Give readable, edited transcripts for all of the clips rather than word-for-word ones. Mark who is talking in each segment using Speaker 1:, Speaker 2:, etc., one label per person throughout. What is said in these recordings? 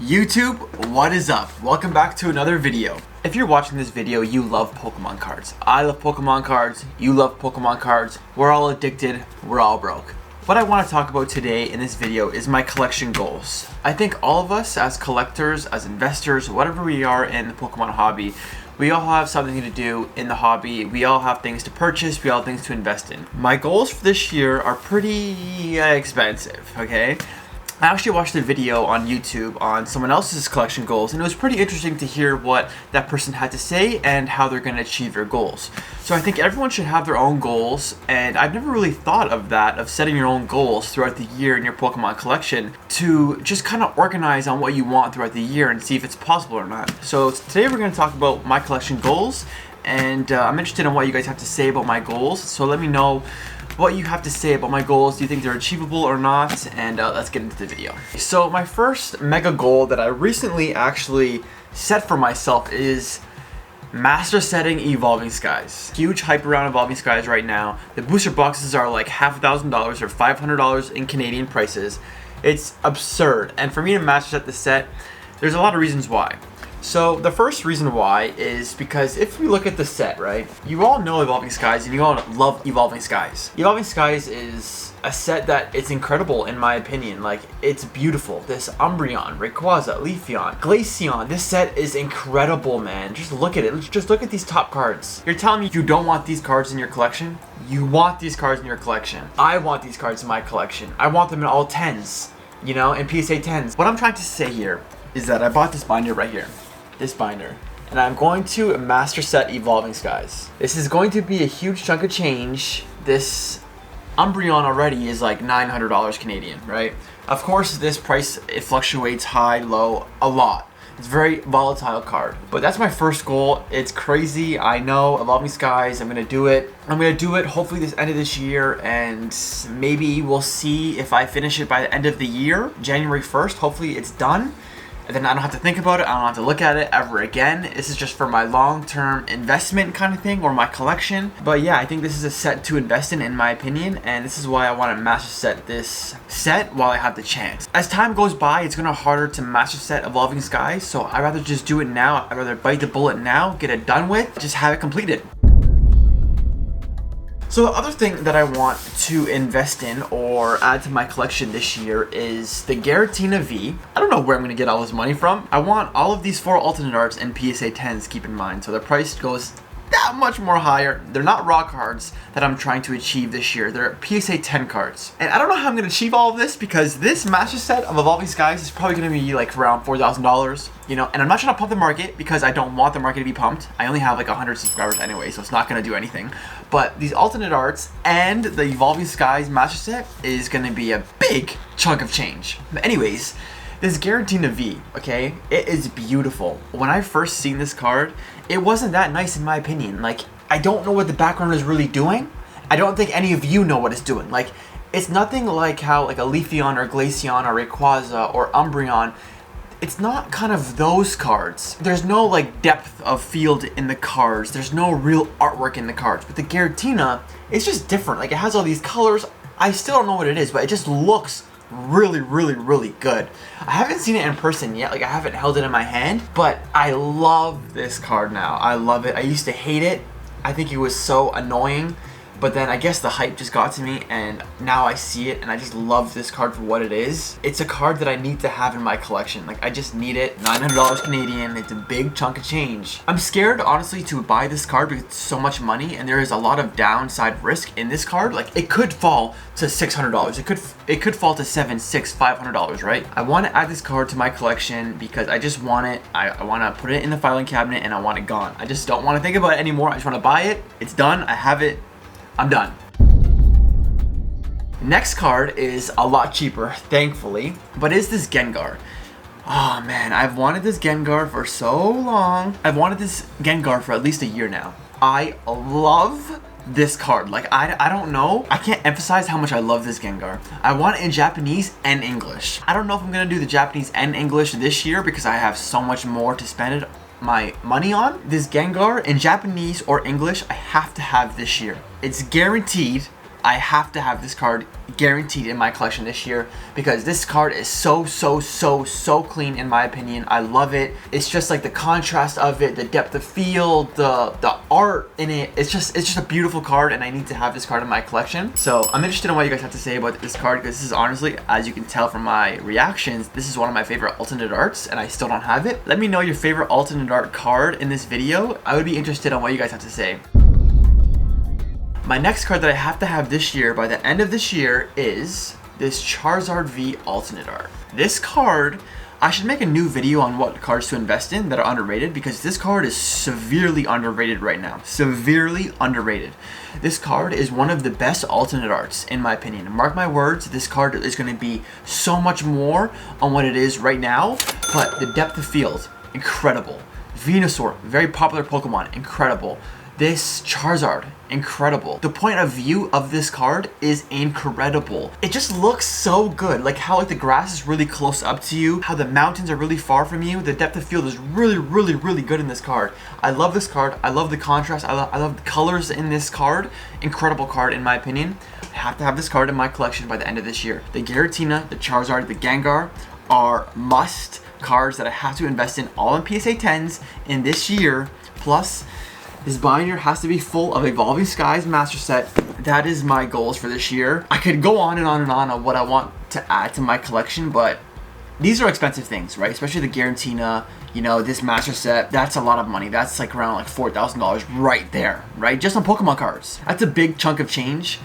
Speaker 1: YouTube, what is up? Welcome back to another video. If you're watching this video, you love Pokemon cards. I love Pokemon cards. You love Pokemon cards. We're all addicted. We're all broke. What I want to talk about today in this video is my collection goals. I think all of us as collectors, as investors, whatever we are in the Pokemon hobby, we all have something to do in the hobby. We all have things to purchase. We all have things to invest in. My goals for this year are pretty expensive, okay? I actually watched a video on YouTube on someone else's collection goals, and it was pretty interesting to hear what that person had to say and how they're going to achieve their goals. So I think everyone should have their own goals, and I've never really thought of that, of setting your own goals throughout the year in your Pokemon collection to just kind of organize on what you want throughout the year and see if it's possible or not. So today we're going to talk about my collection goals, and I'm interested in what you guys have to say about my goals, so let me know what you have to say about my goals. Do you think they're achievable or not? And let's get into the video. So my first mega goal that I recently actually set for myself is master setting Evolving Skies. Huge hype around Evolving Skies right now. The booster boxes are like $1,000 or $500 in Canadian prices. It's absurd. And for me to master set the set, there's a lot of reasons why. So the first reason why is because if we look at the set, right, you all know Evolving Skies and you all love Evolving Skies. Evolving Skies is a set that it's incredible in my opinion. Like, it's beautiful. This Umbreon, Rayquaza, Leafeon, Glaceon, this set is incredible, man. Just look at it. Just look at these top cards. You're telling me you don't want these cards in your collection? You want these cards in your collection. I want these cards in my collection. I want them in all 10s, you know, in PSA 10s. What I'm trying to say here is that I bought this binder right here. This binder, and I'm going to master set Evolving Skies. This is going to be a huge chunk of change. This Umbreon already is like $900 Canadian, right? Of course, this price, it fluctuates high, low, a lot. It's a very volatile card, but that's my first goal. It's crazy, I know. Evolving Skies, I'm gonna do it. I'm gonna do it hopefully this end of this year, and maybe we'll see if I finish it by the end of the year, January 1st. Hopefully it's done. And then I don't have to think about it. I don't have to look at it ever again. This is just for my long-term investment kind of thing, or my collection. But yeah, I think this is a set to invest in my opinion. And this is why I want to master set this set while I have the chance. As time goes by, it's going to be harder to master set Evolving Skies. So I'd rather just do it now. I'd rather bite the bullet now, get it done with, just have it completed. So the other thing that I want to invest in or add to my collection this year is the Giratina V. I don't know where I'm going to get all this money from. I want all of these 4 alternate arts and PSA 10s, keep in mind. So the price goes that much more higher. They're not raw cards that I'm trying to achieve this year. They're PSA 10 cards. And I don't know how I'm going to achieve all of this because this master set of Evolving Skies is probably going to be like around $4,000, you know, and I'm not trying to pump the market because I don't want the market to be pumped. I only have like 100 subscribers anyway, so it's not going to do anything. But these alternate arts and the Evolving Skies master set is going to be a big chunk of change. But anyways, this Giratina V, okay, it is beautiful. When I first seen this card, it wasn't that nice in my opinion. Like, I don't know what the background is really doing. I don't think any of you know what it's doing. Like, it's nothing like how like a Leafeon or Glaceon or Rayquaza or Umbreon, it's not kind of those cards. There's no like depth of field in the cards. There's no real artwork in the cards. But the Giratina, it's just different. Like, it has all these colors. I still don't know what it is, but it just looks really good. I haven't seen it in person yet, like I haven't held it in my hand, but I love this card now. I love it. I used to hate it. I think it was so annoying, but then I guess the hype just got to me and now I see it and I just love this card for what it is. It's a card that I need to have in my collection. Like, I just need it. $900 Canadian. It's a big chunk of change. I'm scared honestly to buy this card because it's so much money and there is a lot of downside risk in this card. Like, it could fall to $600. It could fall to $700, $600, $500, right? I want to add this card to my collection because I just want it. I want to put it in the filing cabinet and I want it gone. I just don't want to think about it anymore. I just want to buy it. It's done. I have it. I'm done. Next card is a lot cheaper, thankfully, but is this Gengar. Oh man, I've wanted this Gengar for so long. I've wanted this Gengar for at least a year now. I love this card. Like, I don't know. I can't emphasize how much I love this Gengar. I want it in Japanese and English. I don't know if I'm gonna do the Japanese and English this year because I have so much more to spend my money on. This Gengar in Japanese or English, I have to have this year. It's guaranteed I have to have this card guaranteed in my collection this year because this card is so clean in my opinion. I love it. It's just like the contrast of it, the depth of field, the art in it. It's just a beautiful card, and I need to have this card in my collection. So I'm interested in what you guys have to say about this card, because this is honestly, as you can tell from my reactions, this is one of my favorite alternate arts, and I still don't have it. Let me know your favorite alternate art card in this video. I would be interested on what you guys have to say. My next card that I have to have this year, by the end of this year, is this Charizard V alternate art. This card, I should make a new video on what cards to invest in that are underrated, because this card is severely underrated right now. Severely underrated. This card is one of the best alternate arts in my opinion. Mark my words, this card is going to be so much more on what it is right now, but the depth of field, incredible. Venusaur, very popular Pokemon, incredible. This Charizard, incredible. The point of view of this card is incredible. It just looks so good. Like how like the grass is really close up to you, how the mountains are really far from you. The depth of field is really good in this card. I love this card. I love the contrast. I love the colors in this card. Incredible card in my opinion. I have to have this card in my collection by the end of this year. The Giratina, the Charizard, the Gengar are must cards that I have to invest in, all in PSA 10s in this year. Plus, this binder has to be full of Evolving Skies Master Set. That is my goals for this year. I could go on and on what I want to add to my collection, but these are expensive things, right? Especially the Giratina, you know, this Master Set. That's a lot of money. That's like around like $4,000 right there, right? Just on Pokemon cards. That's a big chunk of change.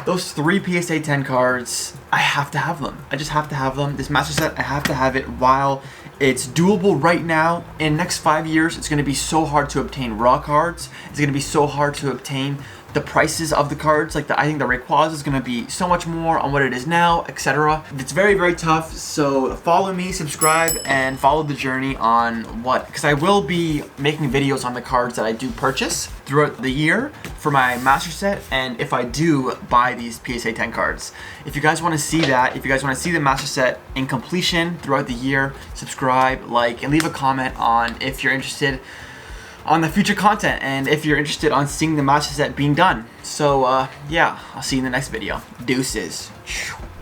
Speaker 1: Those 3 PSA 10 cards, I have to have them. I just have to have them. This Master Set, I have to have it while it's doable right now. In the next 5 years, it's going to be so hard to obtain raw cards. It's going to be so hard to obtain the prices of the cards. Like I think the Rayquaza is going to be so much more on what it is now, etc. It's very tough. So follow me, subscribe, and follow the journey on what, because I will be making videos on the cards that I do purchase throughout the year for my Master Set, and if I do buy these PSA 10 cards. If you guys want to see that, if you guys want to see the Master Set in completion throughout the year, subscribe, like, and leave a comment on if you're interested on the future content, and if you're interested on seeing the Master Set being done. So yeah, I'll see you in the next video. Deuces.